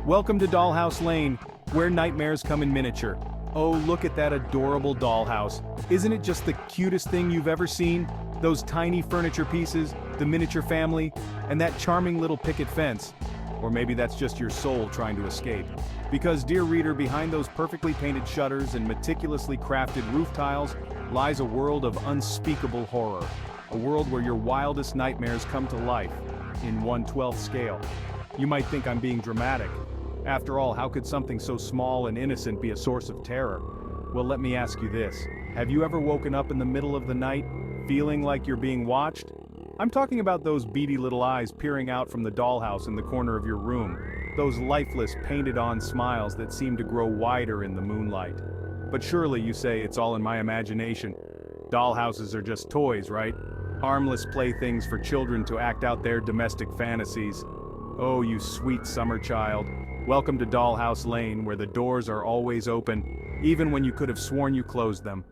Welcome to Dollhouse Lane, where nightmares come in miniature. Oh, look at that adorable dollhouse. Isn't it just the cutest thing you've ever seen? Those tiny furniture pieces, the miniature family, and that charming little picket fence. Or maybe that's just your soul trying to escape. Because, dear reader, behind those perfectly painted shutters and meticulously crafted roof tiles lies a world of unspeakable horror. A world where your wildest nightmares come to life in 1/12 scale. You might think I'm being dramatic. After all, how could something so small and innocent be a source of terror? Well, let me ask you this. Have you ever woken up in the middle of the night, feeling like you're being watched? I'm talking about those beady little eyes peering out from the dollhouse in the corner of your room. Those lifeless, painted-on smiles that seem to grow wider in the moonlight. But surely, you say, it's all in my imagination. Dollhouses are just toys, right? Harmless playthings for children to act out their domestic fantasies. Oh, you sweet summer child. Welcome to Dollhouse Lane, where the doors are always open, even when you could have sworn you closed them.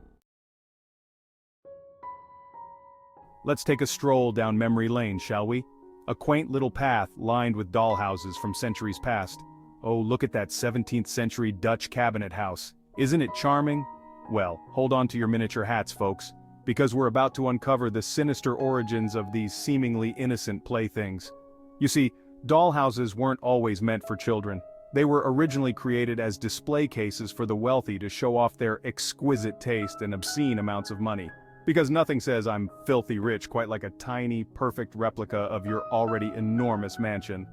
Let's take a stroll down memory lane, shall we? A quaint little path lined with dollhouses from centuries past. Oh, look at that 17th century Dutch cabinet house. Isn't it charming? Well, hold on to your miniature hats, folks, because we're about to uncover the sinister origins of these seemingly innocent playthings. You see, dollhouses weren't always meant for children. They were originally created as display cases for the wealthy to show off their exquisite taste and obscene amounts of money. Because nothing says I'm filthy rich quite like a tiny, perfect replica of your already enormous mansion.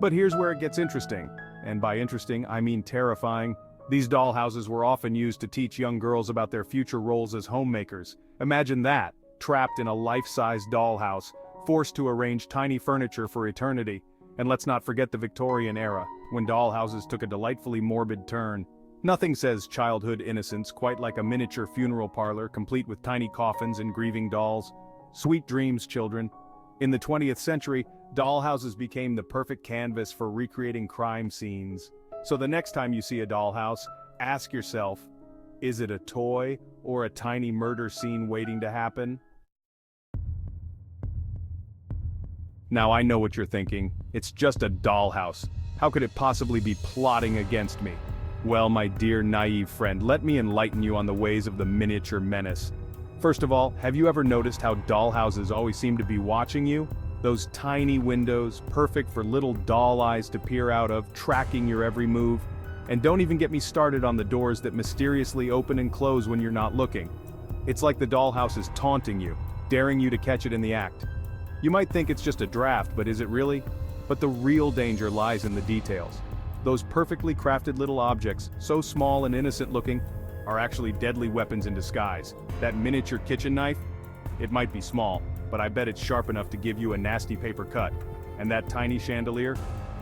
But here's where it gets interesting. And by interesting, I mean terrifying. These dollhouses were often used to teach young girls about their future roles as homemakers. Imagine that, trapped in a life-size dollhouse, forced to arrange tiny furniture for eternity. And let's not forget the Victorian era, when dollhouses took a delightfully morbid turn. Nothing says childhood innocence quite like a miniature funeral parlor complete with tiny coffins and grieving dolls. Sweet dreams, children. In the 20th century, dollhouses became the perfect canvas for recreating crime scenes. So the next time you see a dollhouse, ask yourself, is it a toy or a tiny murder scene waiting to happen? Now I know what you're thinking. It's just a dollhouse. How could it possibly be plotting against me? Well, my dear naive friend, let me enlighten you on the ways of the miniature menace. First of all, have you ever noticed how dollhouses always seem to be watching you? Those tiny windows, perfect for little doll eyes to peer out of, tracking your every move. And don't even get me started on the doors that mysteriously open and close when you're not looking. It's like the dollhouse is taunting you, daring you to catch it in the act. You might think it's just a draft, but is it really? But the real danger lies in the details. Those perfectly crafted little objects, so small and innocent looking, are actually deadly weapons in disguise. That miniature kitchen knife? It might be small, but I bet it's sharp enough to give you a nasty paper cut. And that tiny chandelier?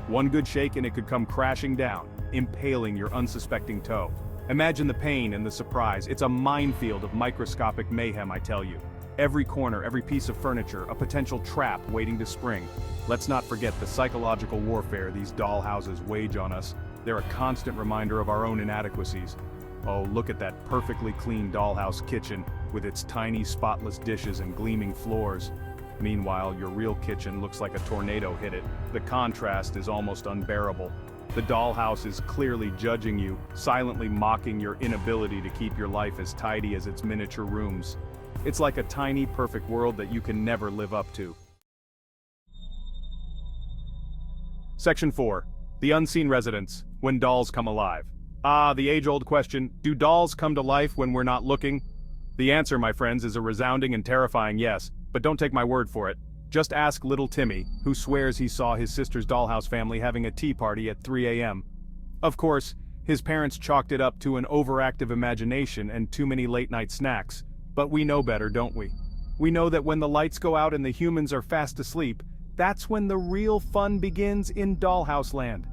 One good shake and it could come crashing down, impaling your unsuspecting toe. Imagine the pain and the surprise. It's a minefield of microscopic mayhem, I tell you. Every corner, every piece of furniture, a potential trap waiting to spring. Let's not forget the psychological warfare these dollhouses wage on us. They're a constant reminder of our own inadequacies. Oh, look at that perfectly clean dollhouse kitchen, with its tiny spotless dishes and gleaming floors. Meanwhile, your real kitchen looks like a tornado hit it. The contrast is almost unbearable. The dollhouse is clearly judging you, silently mocking your inability to keep your life as tidy as its miniature rooms. It's like a tiny, perfect world that you can never live up to. Section 4. The Unseen Residence, when dolls come alive. Ah, the age-old question, do dolls come to life when we're not looking? The answer, my friends, is a resounding and terrifying yes, but don't take my word for it. Just ask little Timmy, who swears he saw his sister's dollhouse family having a tea party at 3 a.m. Of course, his parents chalked it up to an overactive imagination and too many late-night snacks. But we know better, don't we? We know that when the lights go out and the humans are fast asleep, that's when the real fun begins in dollhouse land.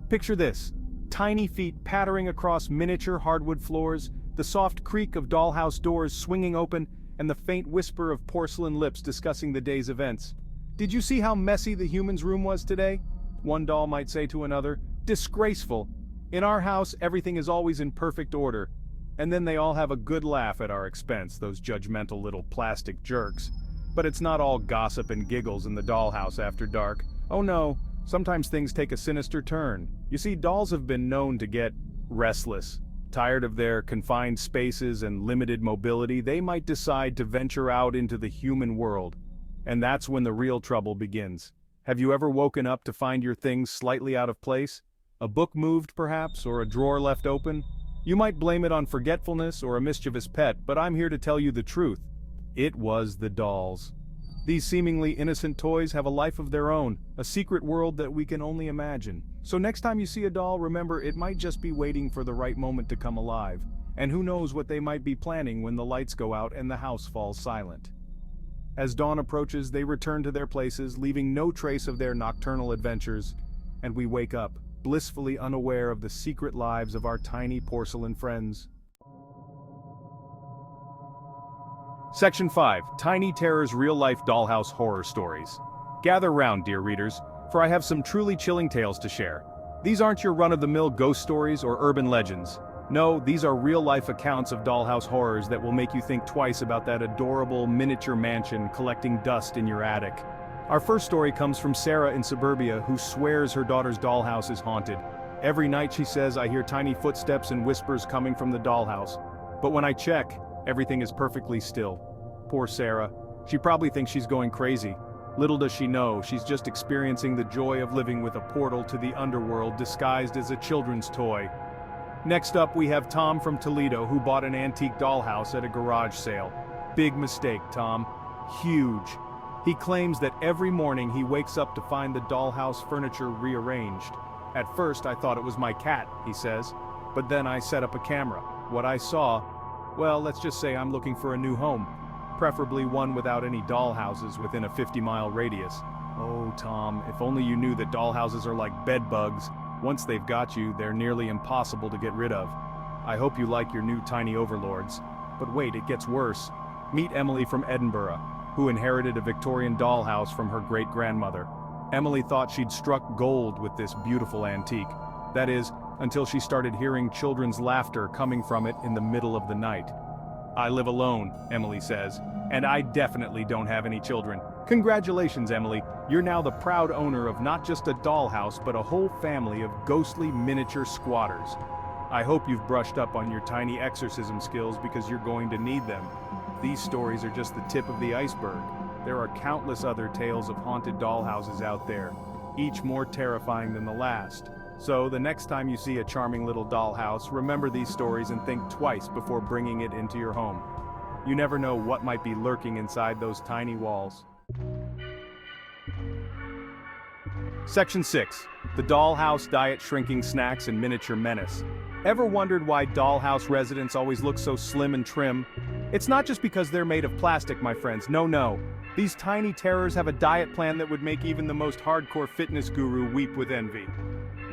Picture this. Tiny feet pattering across miniature hardwood floors, the soft creak of dollhouse doors swinging open, and the faint whisper of porcelain lips discussing the day's events. Did you see how messy the human's room was today? One doll might say to another, disgraceful. In our house, everything is always in perfect order. And then they all have a good laugh at our expense, those judgmental little plastic jerks. But it's not all gossip and giggles in the dollhouse after dark. Oh no, sometimes things take a sinister turn. You see, dolls have been known to get restless. Tired of their confined spaces and limited mobility, they might decide to venture out into the human world. And that's when the real trouble begins. Have you ever woken up to find your things slightly out of place? A book moved, perhaps, or a drawer left open? You might blame it on forgetfulness or a mischievous pet, but I'm here to tell you the truth. It was the dolls. These seemingly innocent toys have a life of their own, a secret world that we can only imagine. So next time you see a doll, remember it might just be waiting for the right moment to come alive. And who knows what they might be planning when the lights go out and the house falls silent. As dawn approaches, they return to their places, leaving no trace of their nocturnal adventures, and we wake up, blissfully unaware of the secret lives of our tiny porcelain friends. Section 5. Tiny Terror's Real-Life Dollhouse Horror Stories. Gather round, dear readers, for I have some truly chilling tales to share. These aren't your run-of-the-mill ghost stories or urban legends. No, these are real-life accounts of dollhouse horrors that will make you think twice about that adorable miniature mansion collecting dust in your attic. Our first story comes from Sarah in suburbia, who swears her daughter's dollhouse is haunted. Every night, she says, I hear tiny footsteps and whispers coming from the dollhouse. But when I check, everything is perfectly still. Poor Sarah. She probably thinks she's going crazy. Little does she know, she's just experiencing the joy of living with a portal to the underworld disguised as a children's toy. Next up, we have Tom from Toledo, who bought an antique dollhouse at a garage sale. Big mistake, Tom. Huge. He claims that every morning he wakes up to find the dollhouse furniture rearranged. At first, I thought it was my cat, he says. But then I set up a camera. What I saw, well, let's just say I'm looking for a new home. Preferably one without any dollhouses within a 50-mile radius. Oh, Tom, if only you knew that dollhouses are like bed bugs. Once they've got you, they're nearly impossible to get rid of. I hope you like your new tiny overlords. But wait, it gets worse. Meet Emily from Edinburgh, who inherited a Victorian dollhouse from her great-grandmother. Emily thought she'd struck gold with this beautiful antique. That is, until she started hearing children's laughter coming from it in the middle of the night. I live alone, Emily says, and I definitely don't have any children. Congratulations, Emily. You're now the proud owner of not just a dollhouse, but a whole family of ghostly miniature squatters. I hope you've brushed up on your tiny exorcism skills because you're going to need them. These stories are just the tip of the iceberg. There are countless other tales of haunted dollhouses out there, each more terrifying than the last. So, the next time you see a charming little dollhouse, remember these stories and think twice before bringing it into your home. You never know what might be lurking inside those tiny walls. Section 6. The Dollhouse Diet Shrinking Snacks and Miniature Menace. Ever wondered why dollhouse residents always look so slim and trim? It's not just because they're made of plastic, my friends. No. These tiny terrors have a diet plan that would make even the most hardcore fitness guru weep with envy.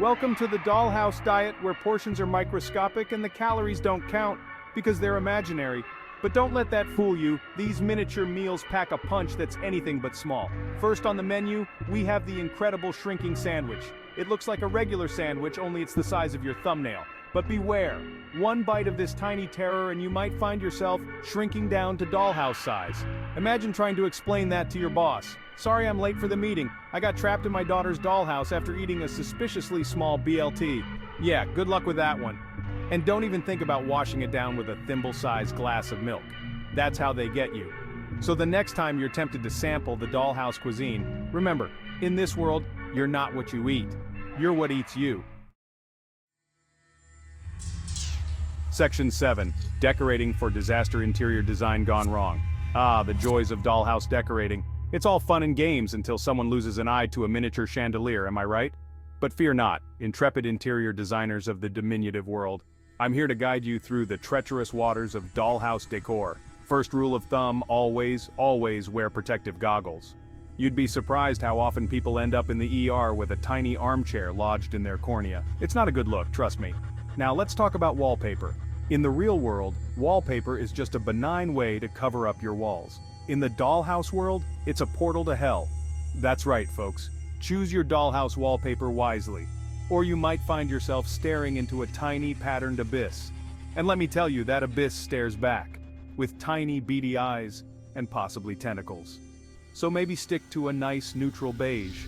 Welcome to the dollhouse diet, where portions are microscopic and the calories don't count, because they're imaginary. But don't let that fool you. These miniature meals pack a punch that's anything but small. First on the menu, we have the incredible shrinking sandwich. It looks like a regular sandwich, only it's the size of your thumbnail. But beware, one bite of this tiny terror and you might find yourself shrinking down to dollhouse size. Imagine trying to explain that to your boss. Sorry I'm late for the meeting. I got trapped in my daughter's dollhouse after eating a suspiciously small BLT. Yeah, good luck with that one. And don't even think about washing it down with a thimble-sized glass of milk. That's how they get you. So the next time you're tempted to sample the dollhouse cuisine, remember, in this world, you're not what you eat. You're what eats you. Section 7. Decorating for Disaster Interior Design Gone Wrong. Ah, the joys of dollhouse decorating. It's all fun and games until someone loses an eye to a miniature chandelier, am I right? But fear not, intrepid interior designers of the diminutive world. I'm here to guide you through the treacherous waters of dollhouse decor. First rule of thumb, always wear protective goggles. You'd be surprised how often people end up in the ER with a tiny armchair lodged in their cornea. It's not a good look, trust me. Now let's talk about wallpaper. In the real world, wallpaper is just a benign way to cover up your walls. In the dollhouse world, it's a portal to hell. That's right, folks. Choose your dollhouse wallpaper wisely, or you might find yourself staring into a tiny patterned abyss. And let me tell you, that abyss stares back, with tiny beady eyes and possibly tentacles. So maybe stick to a nice neutral beige,